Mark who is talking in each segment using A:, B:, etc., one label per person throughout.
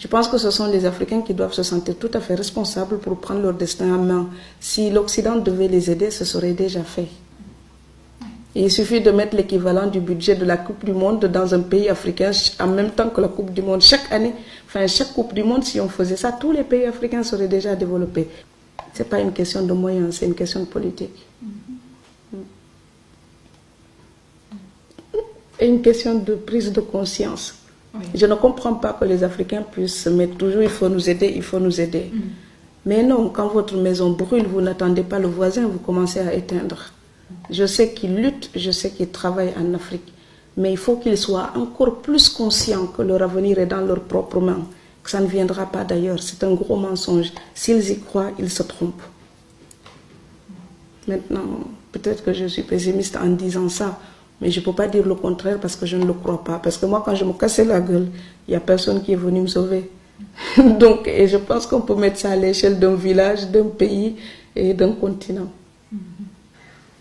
A: Je pense que ce sont les Africains qui doivent se sentir tout à fait responsables pour prendre leur destin en main. Si l'Occident devait les aider, ce serait déjà fait. Il suffit de mettre l'équivalent du budget de la Coupe du Monde dans un pays africain en même temps que la Coupe du Monde. Chaque année, enfin chaque Coupe du Monde, si on faisait ça, tous les pays africains seraient déjà développés. Ce n'est pas une question de moyens, c'est une question de politique. Et une question de prise de conscience. Oui. Je ne comprends pas que les Africains puissent se mettre toujours, il faut nous aider, il faut nous aider. Mais non, quand votre maison brûle, vous n'attendez pas le voisin, vous commencez à éteindre. Je sais qu'ils luttent, je sais qu'ils travaillent en Afrique, mais il faut qu'ils soient encore plus conscients que leur avenir est dans leurs propres mains, que ça ne viendra pas d'ailleurs. C'est un gros mensonge. S'ils y croient, ils se trompent. Maintenant, peut-être que je suis pessimiste en disant ça, mais je ne peux pas dire le contraire parce que je ne le crois pas. Parce que moi, quand je me cassais la gueule, il n'y a personne qui est venu me sauver. Donc, et je pense qu'on peut mettre ça à l'échelle d'un village, d'un pays et d'un continent.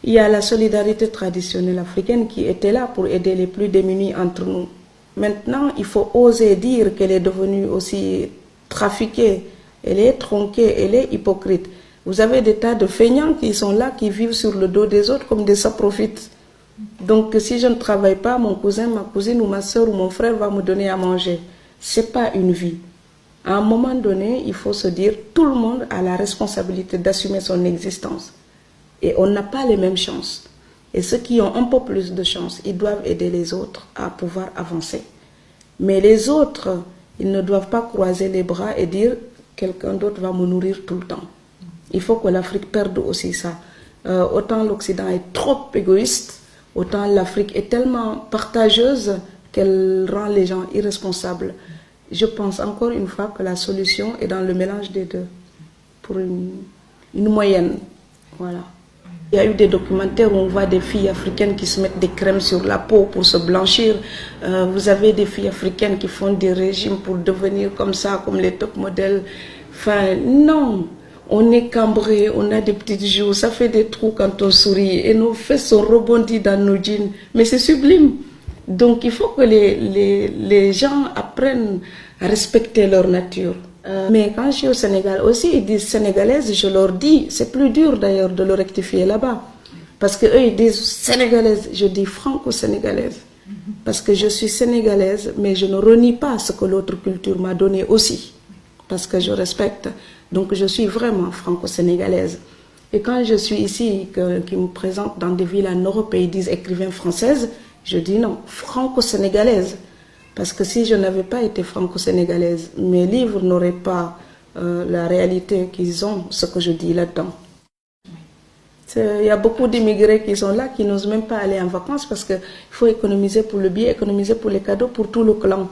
A: Il y a la solidarité traditionnelle africaine qui était là pour aider les plus démunis entre nous. Maintenant, il faut oser dire qu'elle est devenue aussi trafiquée, elle est tronquée, elle est hypocrite. Vous avez des tas de feignants qui sont là, qui vivent sur le dos des autres comme des saprofites. Donc, si je ne travaille pas, mon cousin, ma cousine ou ma soeur ou mon frère va me donner à manger. Ce n'est pas une vie. À un moment donné, il faut se dire, tout le monde a la responsabilité d'assumer son existence. Et on n'a pas les mêmes chances. Et ceux qui ont un peu plus de chance, ils doivent aider les autres à pouvoir avancer. Mais les autres, ils ne doivent pas croiser les bras et dire, quelqu'un d'autre va me nourrir tout le temps. Il faut que l'Afrique perde aussi ça. Autant l'Occident est trop égoïste, autant l'Afrique est tellement partageuse qu'elle rend les gens irresponsables. Je pense encore une fois que la solution est dans le mélange des deux, pour une moyenne. Voilà. Il y a eu des documentaires où on voit des filles africaines qui se mettent des crèmes sur la peau pour se blanchir. Vous avez des filles africaines qui font des régimes pour devenir comme ça, comme les top modèles. Enfin, non. On est cambré, on a des petites joues, ça fait des trous quand on sourit et nos fesses sont rebondies dans nos jeans. Mais c'est sublime. Donc il faut que les gens apprennent à respecter leur nature. Mais quand je suis au Sénégal aussi, ils disent sénégalaise, je leur dis, c'est plus dur d'ailleurs de le rectifier là-bas. Parce qu'eux, ils disent sénégalaise, je dis franco-sénégalaise. Parce que je suis sénégalaise, mais je ne renie pas ce que l'autre culture m'a donné aussi. Parce que je respecte. Donc je suis vraiment franco-sénégalaise. Et quand je suis ici, qui me présentent dans des villes en Europe et ils disent écrivain française, je dis non, franco-sénégalaise. Parce que si je n'avais pas été franco-sénégalaise, mes livres n'auraient pas la réalité qu'ils ont, ce que je dis là-dedans. Il y a beaucoup d'immigrés qui sont là, qui n'osent même pas aller en vacances parce qu'il faut économiser pour le billet, économiser pour les cadeaux, pour tout le clan.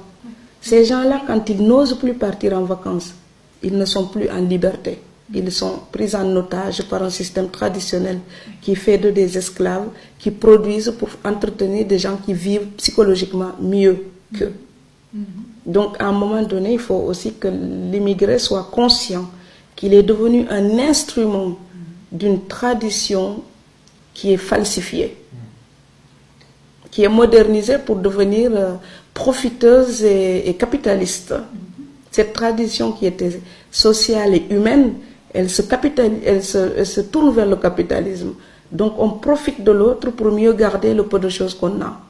A: Ces gens-là, quand ils n'osent plus partir en vacances, ils ne sont plus en liberté. Ils sont pris en otage par un système traditionnel qui fait d'eux des esclaves, qui produisent pour entretenir des gens qui vivent psychologiquement mieux qu'eux. Donc, à un moment donné, il faut aussi que l'immigré soit conscient qu'il est devenu un instrument d'une tradition qui est falsifiée, qui est modernisée pour devenir profiteuse et capitaliste. Cette tradition qui était sociale et humaine, elle se tourne vers le capitalisme. Donc on profite de l'autre pour mieux garder le peu de choses qu'on a.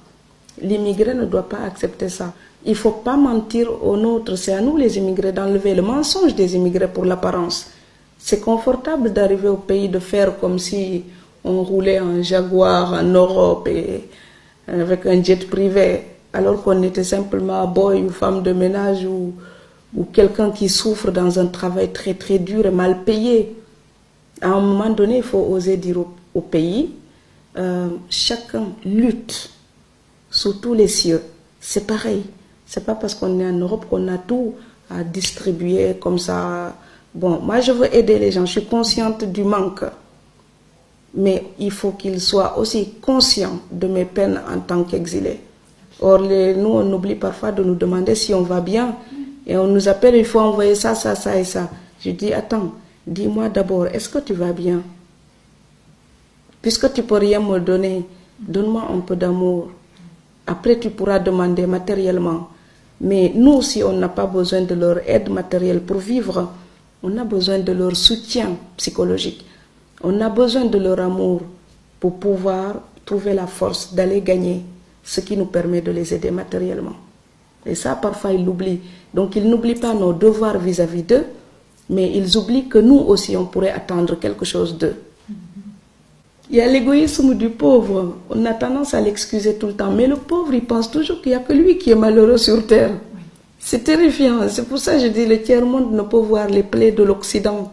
A: L'immigré ne doit pas accepter ça. Il ne faut pas mentir aux nôtres. C'est à nous les immigrés d'enlever le mensonge des immigrés pour l'apparence. C'est confortable d'arriver au pays de faire comme si on roulait en Jaguar en Europe et avec un jet privé, alors qu'on était simplement boy ou femme de ménage ou quelqu'un qui souffre dans un travail très très dur et mal payé. À un moment donné, il faut oser dire au pays, chacun lutte sous tous les cieux. C'est pareil. C'est pas parce qu'on est en Europe qu'on a tout à distribuer comme ça. Bon, moi je veux aider les gens, je suis consciente du manque. Mais il faut qu'ils soient aussi conscients de mes peines en tant qu'exilés. Or, nous, on oublie parfois de nous demander si on va bien. Et on nous appelle, il faut envoyer ça, ça, ça et ça. Je dis, attends, dis-moi d'abord, est-ce que tu vas bien? Puisque tu ne peux rien me donner, donne-moi un peu d'amour. Après, tu pourras demander matériellement. Mais nous aussi, on n'a pas besoin de leur aide matérielle pour vivre. On a besoin de leur soutien psychologique. On a besoin de leur amour pour pouvoir trouver la force d'aller gagner ce qui nous permet de les aider matériellement. Et ça, parfois, ils l'oublient. Donc, ils n'oublient pas nos devoirs vis-à-vis d'eux, mais ils oublient que nous aussi, on pourrait attendre quelque chose d'eux. Il y a l'égoïsme du pauvre. On a tendance à l'excuser tout le temps. Mais le pauvre, il pense toujours qu'il n'y a que lui qui est malheureux sur terre. C'est terrifiant. C'est pour ça que je dis le tiers-monde ne peut voir les plaies de l'Occident.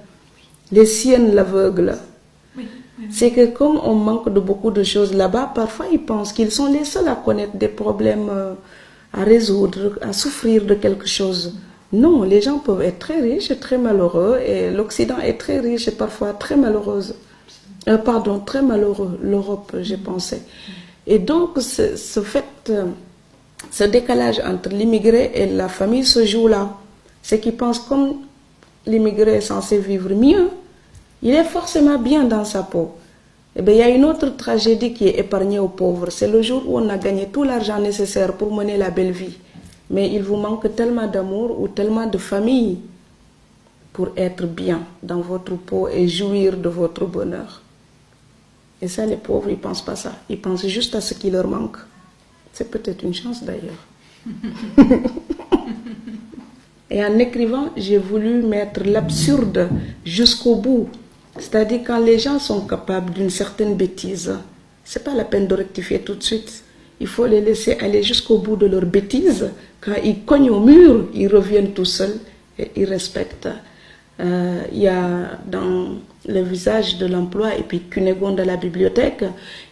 A: Les siennes l'aveuglent. C'est que comme on manque de beaucoup de choses là-bas, parfois ils pensent qu'ils sont les seuls à connaître des problèmes à résoudre, à souffrir de quelque chose. Non, les gens peuvent être très riches et très malheureux, et l'Occident est très riche et parfois très malheureuse. Très malheureux, l'Europe, j'ai pensé. Et donc, ce décalage entre l'immigré et la famille se joue là. C'est qu'ils pensent comme l'immigré est censé vivre mieux, il est forcément bien dans sa peau. Eh bien, il y a une autre tragédie qui est épargnée aux pauvres. C'est le jour où on a gagné tout l'argent nécessaire pour mener la belle vie. Mais il vous manque tellement d'amour ou tellement de famille pour être bien dans votre peau et jouir de votre bonheur. Et ça, les pauvres, ils ne pensent pas ça. Ils pensent juste à ce qui leur manque. C'est peut-être une chance d'ailleurs. Et en écrivant, j'ai voulu mettre l'absurde jusqu'au bout. C'est-à-dire quand les gens sont capables d'une certaine bêtise, ce n'est pas la peine de rectifier tout de suite. Il faut les laisser aller jusqu'au bout de leur bêtise. Quand ils cognent au mur, ils reviennent tout seuls et ils respectent. Il y a dans le visage de l'emploi et puis Cunégonde à la bibliothèque,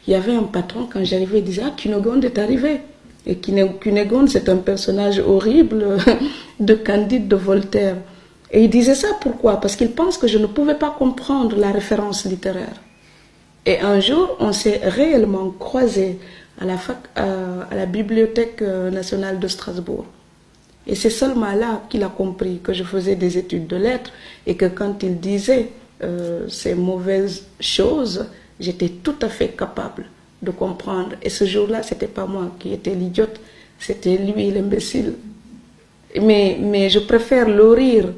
A: il y avait un patron, quand j'arrivais, il disait « Ah, Cunégonde est arrivé !» Et Cunégonde, c'est un personnage horrible de Candide de Voltaire. Et il disait ça pourquoi? Parce qu'il pense que je ne pouvais pas comprendre la référence littéraire. Et un jour, on s'est réellement croisés à la Bibliothèque nationale de Strasbourg. Et c'est seulement là qu'il a compris que je faisais des études de lettres et que quand il disait ces mauvaises choses, j'étais tout à fait capable de comprendre. Et ce jour-là, ce n'était pas moi qui étais l'idiote, c'était lui l'imbécile. Mais je préfère le rire